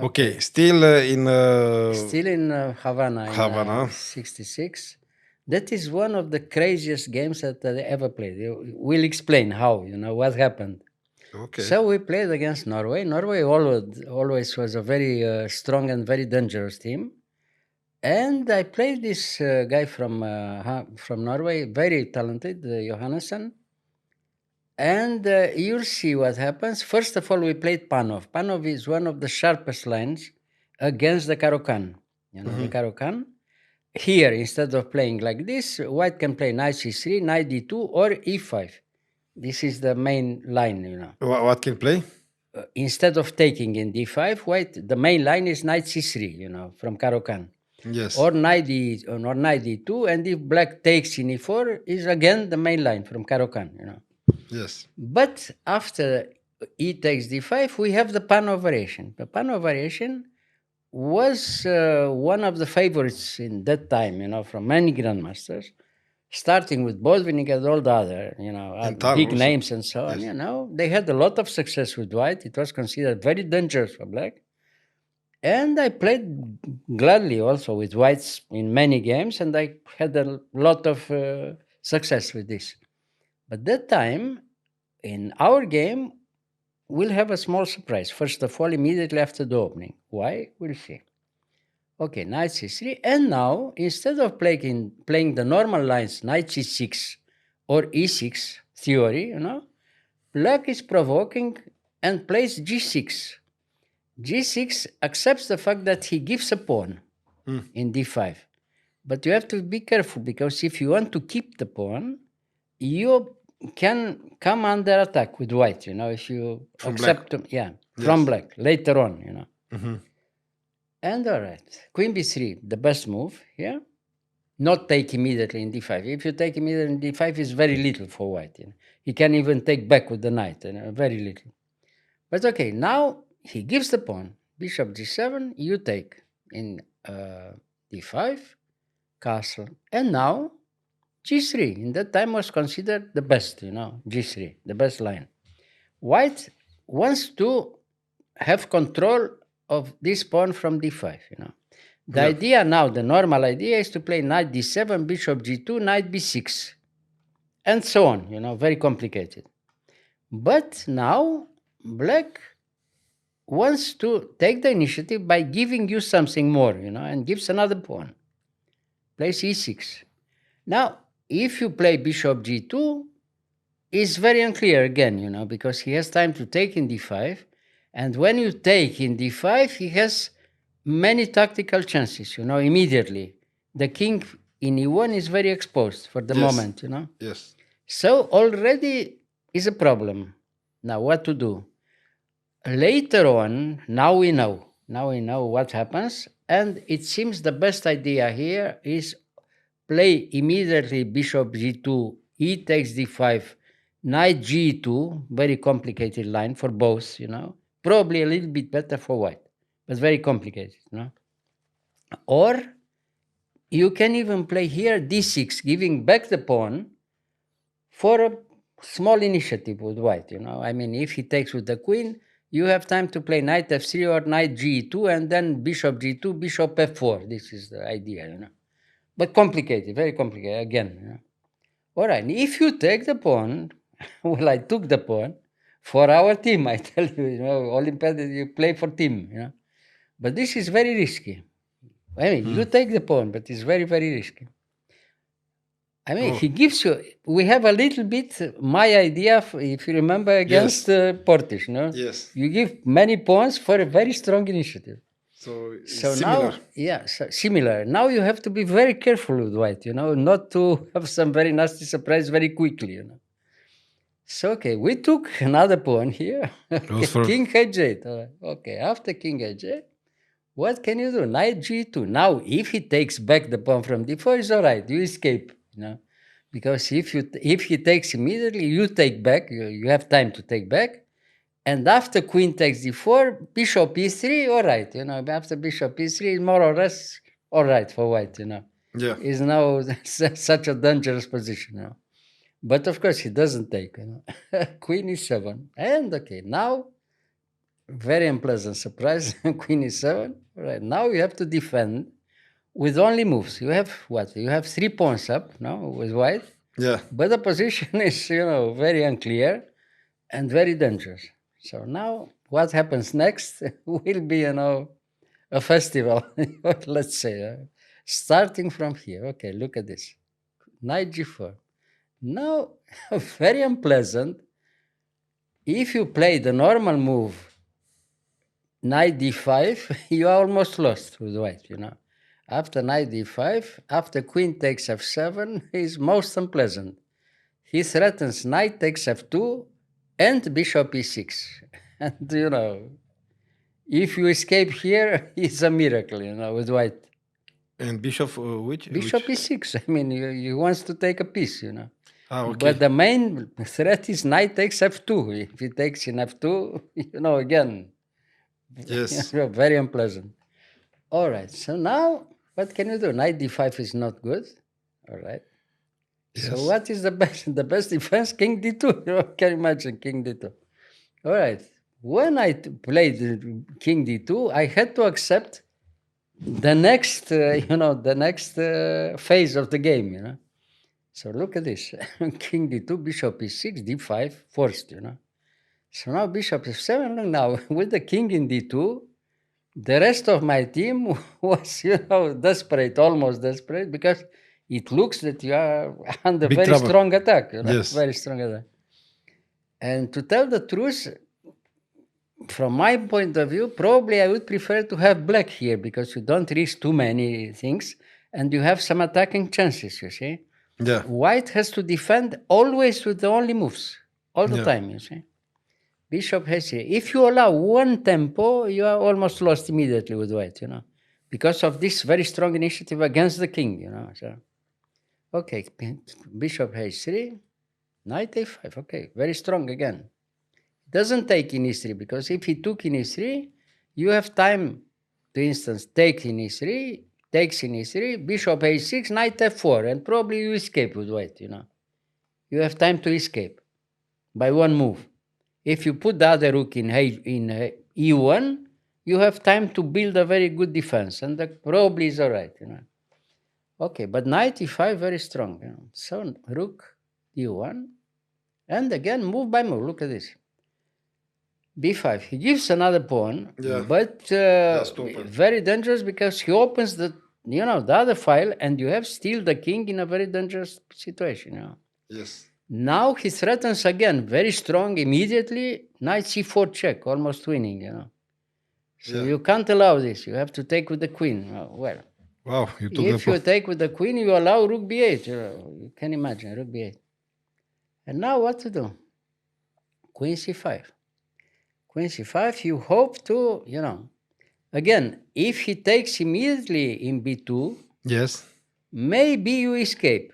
Okay, still in Still in Havana in Havana. 66. That is one of the craziest games that I ever played. We'll explain how, what happened. Okay. So we played against Norway. Norway always was a very strong and very dangerous team. And I played this guy from Norway, very talented, Johannessen. And you'll see what happens. First of all, we played Panov. Panov is one of the sharpest lines against the Caro-Kann. The Caro-Kann. Here, instead of playing like this, white can play knight c3, knight d2, or e5. This is the main line, What can play? Instead of taking in d5, white, the main line is knight c3, from Caro-Kann. Yes. Or knight d2, and if black takes in e4, is again the main line from Caro-Kann, Yes. But after e takes d5, we have the Panov variation. The Panov variation was one of the favorites in that time, from many grandmasters, starting with Botvinnik and all the other, big also. names and so on. Yes. They had a lot of success with white. It was considered very dangerous for black. And I played gladly also with whites in many games, and I had a lot of success with this. But that time, in our game, we'll have a small surprise. First of all, immediately after the opening. Why? We'll see. Okay, knight c3. And now, instead of playing the normal lines, knight c6 or e6 theory, black is provoking and plays g6. G6 accepts the fact that he gives a pawn in d5. But you have to be careful, because if you want to keep the pawn, you can come under attack with white, if you From accept black. From black later on, Mm-hmm. And all right, queen b3, the best move here. Not take immediately in d5. If you take immediately in d5, it's very little for white. He can even take back with the knight, very little. But okay, now he gives the pawn. Bishop g7, you take in d5, castle. And now g3, in that time was considered the best, g3, the best line. White wants to have control of this pawn from d5, The idea now, the normal idea is to play knight d7, bishop g2, knight b6, and so on, very complicated. But now black wants to take the initiative by giving you something more, and gives another pawn. Plays e6. Now, if you play bishop g2, it's very unclear again, because he has time to take in d5. And when you take in d5, he has many tactical chances, immediately. The king in e1 is very exposed for the moment, Yes. So already is a problem. Now, what to do? Later on, now we know what happens, and it seems the best idea here is play immediately bishop g2, e takes d5, knight g2, very complicated line for both, probably a little bit better for white, but very complicated, Or you can even play here d6, giving back the pawn for a small initiative with white, I mean, if he takes with the queen, you have time to play knight f3 or knight g2, and then bishop g2, bishop f4. This is the idea, But complicated, very complicated, again. All right, if you take the pawn, well, I took the pawn for our team, I tell you, Olympiad, you play for team, But this is very risky. I mean, you take the pawn, but it's very, very risky. I mean, he gives you, we have a little bit, my idea, if you remember, against Portish, Yes. You give many pawns for a very strong initiative. So similar. Now, similar. Now you have to be very careful with white, not to have some very nasty surprise very quickly, So, okay, we took another pawn here. King h8. Okay, after king h8, what can you do? Knight g2. Now, if he takes back the pawn from d4, it's all right. You escape, Because if he takes immediately, you take back. You have time to take back. And after queen takes d4, bishop e3, all right. After bishop e3, is more or less all right for white, Yeah. Is now such a dangerous position, But of course, he doesn't take, Queen e7. And okay, now very unpleasant surprise. Queen e7. Right now you have to defend with only moves. You have what? You have 3 pawns up now with white, Yeah. but the position is very unclear and very dangerous. So now what happens next will be a festival. Let's say starting from here. Okay, look at this. Knight g4. Now very unpleasant. If you play the normal move knight d5, you are almost lost with white, After knight d5, after queen takes f7, is most unpleasant. He threatens knight takes f2 and bishop e6. And, if you escape here, it's a miracle, with white. And bishop, Bishop e6, I mean, he wants to take a piece, Ah, okay. But the main threat is knight takes f2. If he takes in f2, again, Yes. very unpleasant. All right. So now, what can you do? Knight d5 is not good. All right. Yes. So what is the best? The best defense, king d2. Can you imagine king d2? All right. When I played king d2, I had to accept the next, the next phase of the game. So look at this: king d2, bishop e6, d5, forced. So now bishop f7. Look now with the king in d2. The rest of my team was, desperate, almost desperate, because it looks that you are under Big very trouble. strong attack. Yes. Very strong attack. And to tell the truth, from my point of view, probably I would prefer to have black here because you don't risk too many things and you have some attacking chances, you see. Yeah. White has to defend always with the only moves, all the Yeah. time, you see. Bishop has here. If you allow one tempo, you are almost lost immediately with white, because of this very strong initiative against the king, So, okay, bishop h3, knight a5. Okay, very strong again. Doesn't take in e3 because if he took in e3, you have time, for instance, take in e3, takes in e3, bishop a6, knight f4, and probably you escape with white, You have time to escape by one move. If you put the other rook in e1, you have time to build a very good defense, and that probably is all right, Okay, but knight e5 very strong, So rook e1, and again move by move. Look at this. b5. He gives another pawn, Yeah. but Just open. very dangerous because he opens the other file, and you have still the king in a very dangerous situation. Yes. Now he threatens again, very strong immediately, knight c4 check, almost winning, So Yeah. you can't allow this. You have to take with the queen. Well, Wow, you took if the you take with the queen, you allow rook b8. You can imagine, rook b8. And now what to do? Queen c5. Queen c5, you hope to, again, if he takes immediately in b2, Yes. maybe you escape,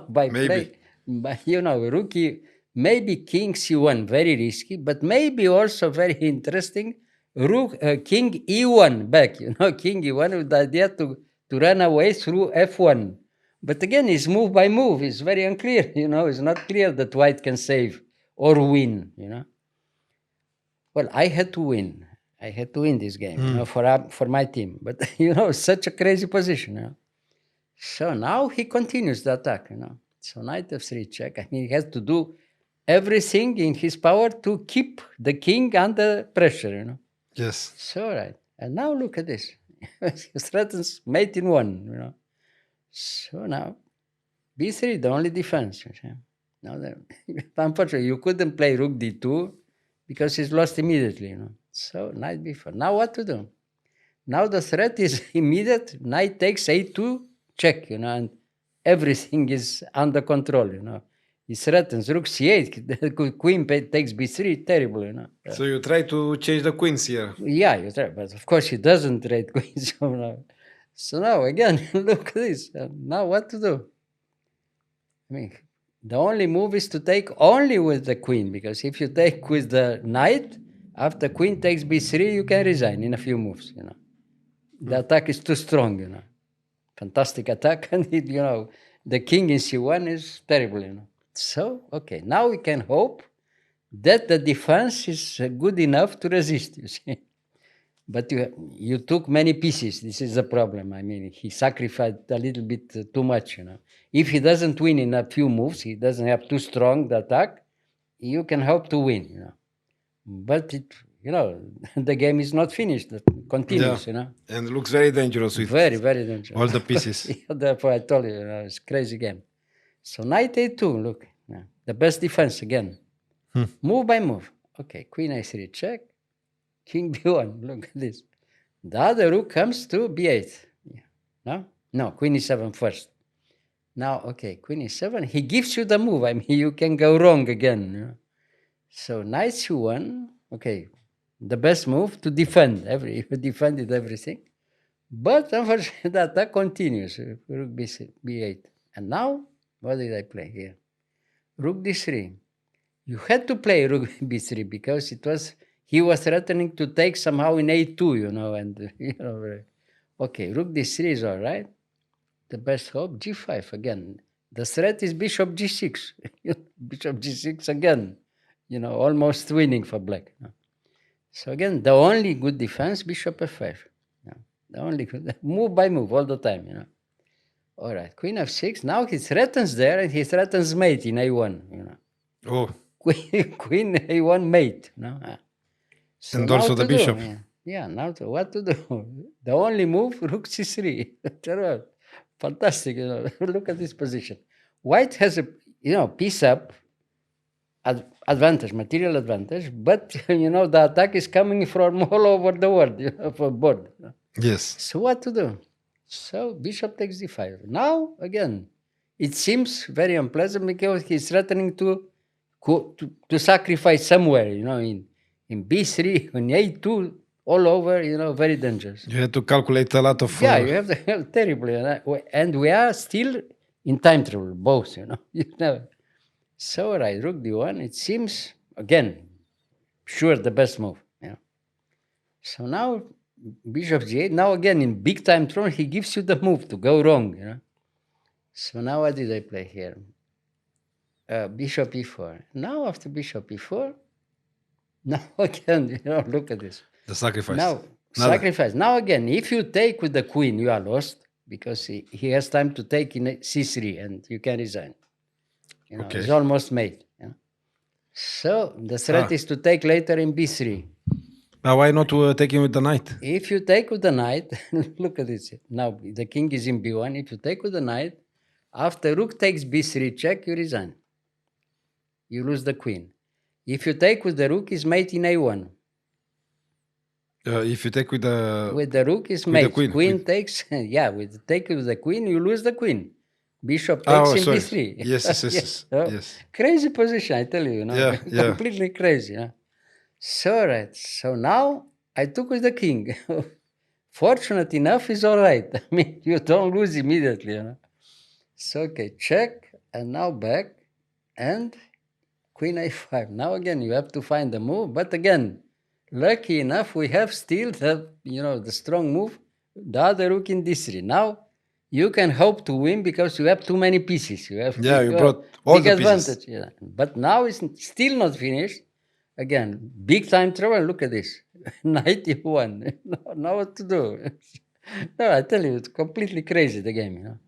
by Maybe. play, by, rookie, maybe king c1, very risky, but maybe also very interesting, rook, king e1 back, king e1 with the idea to run away through f1. But again, it's move by move. It's very unclear, it's not clear that white can save or win, Well, I had to win. I had to win this game, for my team. But such a crazy position. So now he continues the attack. So knight f3 check. I mean, he has to do everything in his power to keep the king under pressure. Yes. So right. And now look at this. He threatens mate in one. So now b3, the only defense. Now, unfortunately, you couldn't play rook d2 because he's lost immediately. So knight b4. Now what to do? Now the threat is immediate. Knight takes a2 check, and everything is under control. He threatens rook c8. The queen takes b3. Terrible. So you try to change the queens here. Yeah, you try, but of course he doesn't trade queens. So now again, look at this. Now what to do? I mean, the only move is to take only with the queen, because if you take with the knight, after queen takes b3, you can resign in a few moves, The attack is too strong, Fantastic attack, and the king in c1 is terrible, So, okay, now we can hope that the defense is good enough to resist, you see. But you took many pieces. This is the problem. I mean, he sacrificed a little bit too much, you know. If he doesn't win in a few moves, he doesn't have too strong the attack, you can hope to win, you know. But it, you know, the game is not finished. It continues, you know. And looks very dangerous with Very, very dangerous. all the pieces. Therefore, I told you, it's a crazy game. So knight a2, look, the best defense again. Move by move. Okay, queen a3 check, king b1. Look at this. The other rook comes to b8. No? No, queen e7 first. Now, okay, queen e7. He gives you the move. I mean, you can go wrong again. You know? So knight c1. Okay, the best move to defend. You defended everything. But unfortunately, the attack continues. Rook b8. And now, what did I play here? Rook d3. You had to play rook b3 because he was threatening to take somehow in a2, you know, and you know. Okay, rook d3 is all right. The best hope, g5 again. The threat is bishop g6. Bishop g6 again, you know, almost winning for black. So again, the only good defense, bishop f5. The only good, move by move all the time, you know. All right, queen f6. Now he threatens there, and he threatens mate in a1, you know. Oh. Queen a1 mate, no? So and also the bishop. Yeah, now what to do? The only move, rook c3. Fantastic, you know. Look at this position. White has a, you know, piece up advantage, material advantage, but you know the attack is coming from all over the world, you know, for board. Yes. So what to do? So bishop takes d5. Now again, it seems very unpleasant because he's threatening to sacrifice somewhere, you know, in b3, in a2, all over, you know, very dangerous. You had to calculate a lot of... Yeah, you have to help terribly. And we are still in time trouble, both, you know. You know. So, right, rook d1, it seems, again, sure the best move. You know. So now, bishop g8, now again, in big time trouble, he gives you the move to go wrong, you know. So now what did I play here? Bishop e4. Now after bishop e4, now again, you know, look at this. The sacrifice. Now, sacrifice. Now again, if you take with the queen, you are lost because he has time to take in c3 and you can resign. You know, it's almost made. You know? So the threat is to take later in b3. Now why not taking with the knight? If you take with the knight, look at this. Now the king is in b1. If you take with the knight, after rook takes b3 check, you resign. You lose the queen. If you take with the rook, is mate in a1. If you take with the rook, is mate. Queen takes, yeah, take with the queen, you lose the queen. Bishop takes in b3. Yes. Yes. Crazy position, I tell you, you know, completely crazy. You know? So, right. So now I took with the king. Fortunate enough is all right. I mean, you don't lose immediately, you know. So, okay, check, and now back, and queen a5. Now again, you have to find the move, but again, lucky enough, we have still the, you know, the strong move, the other rook in d3. Now you can hope to win because you have too many pieces. You have you brought all the advantage. Pieces. Yeah. But now it's still not finished. Again, big time trouble. Look at this. Knight e1. Now what to do? No, I tell you, it's completely crazy, the game. You know?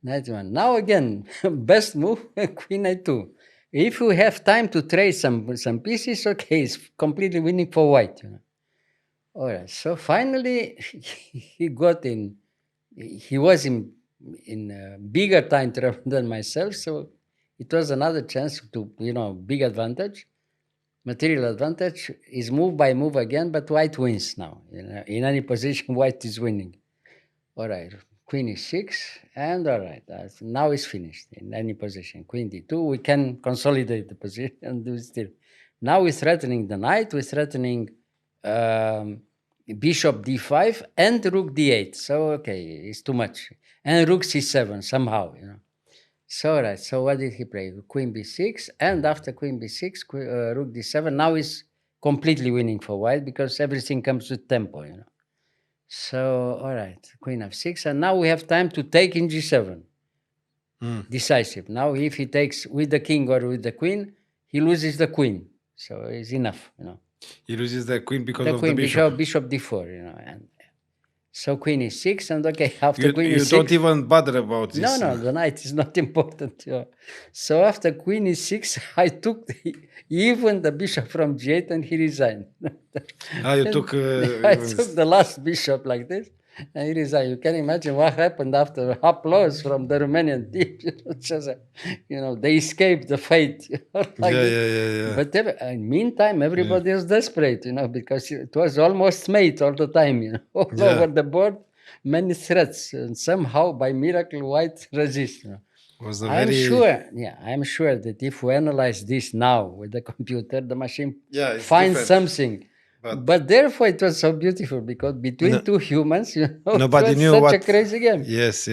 Knight e1. Now again, best move, queen a2. If you have time to trade some pieces, okay, it's completely winning for white. You know? All right. So finally, he got in. He was in bigger time trouble than myself, so it was another chance to, you know, big advantage, material advantage. Is move by move again, but white wins now. You know, in any position, white is winning. All right. Queen e6, and all right, now it's finished in any position. Queen d2, we can consolidate the position and do still. Now we're threatening the knight, we're threatening bishop d5 and rook d8. So, okay, it's too much. And rook c7 somehow, you know. So, all right, so what did he play? Queen b6, and after queen b6, rook d7. Now he's completely winning for white because everything comes with tempo, you know. So, all right, queen f6, and now we have time to take in g7. Decisive. Now, if he takes with the king or with the queen, he loses the queen. So it's enough, you know. He loses the queen because The of queen, the bishop. bishop d4, you know, and so queen e6, and okay, after queen You e6, don't even bother about this. no, the knight is not important. You know. So after queen e6, I took even the bishop from g8, and he resigned. You took. I took the last bishop like this, and he resigned. You can imagine what happened after applause from the Romanian team. Just, they escaped the fate. Like this. Yeah. But meantime, everybody was desperate, because it was almost mate all the time, all over the board, many threats, and somehow by miracle white resist. I'm sure that if we analyze this now with the computer, the machine finds something. But therefore it was so beautiful, because between two humans, nobody it was knew such what a crazy game. Yes.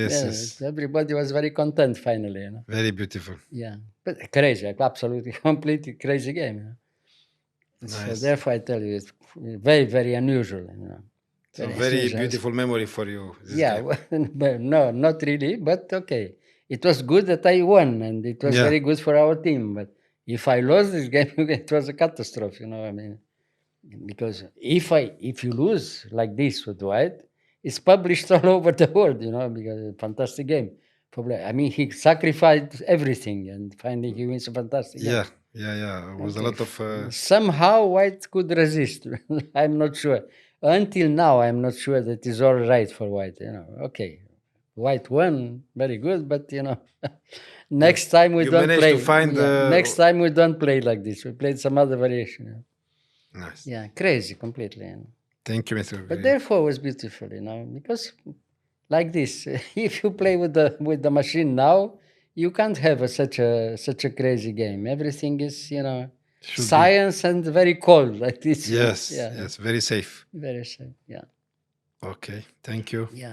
Everybody was very content finally. Very beautiful. Yeah, but crazy, absolutely, completely crazy game. Nice. So therefore, I tell you, it's very, very unusual. So very beautiful memory for you. But no, not really. But okay, it was good that I won, and it was very good for our team. But if I lost this game, it was a catastrophe. I mean, because if you lose like this with white, it's published all over the world. Because it's a fantastic game. I mean, he sacrificed everything, and finally he wins a fantastic game. Yeah. It was a lot of. Somehow white could resist. I'm not sure. Until now, I'm not sure that it's all right for white. Okay, white won, very good, but next time we don't play. Next time we don't play like this. We played some other variation. Nice. Yeah, crazy completely. Thank you, Mr. But therefore, it was beautiful, because like this, if you play with the machine now, you can't have such a crazy game. Everything is, science and very cold like this. Yes, very safe. Very safe. Yeah. Okay, thank you. Yeah.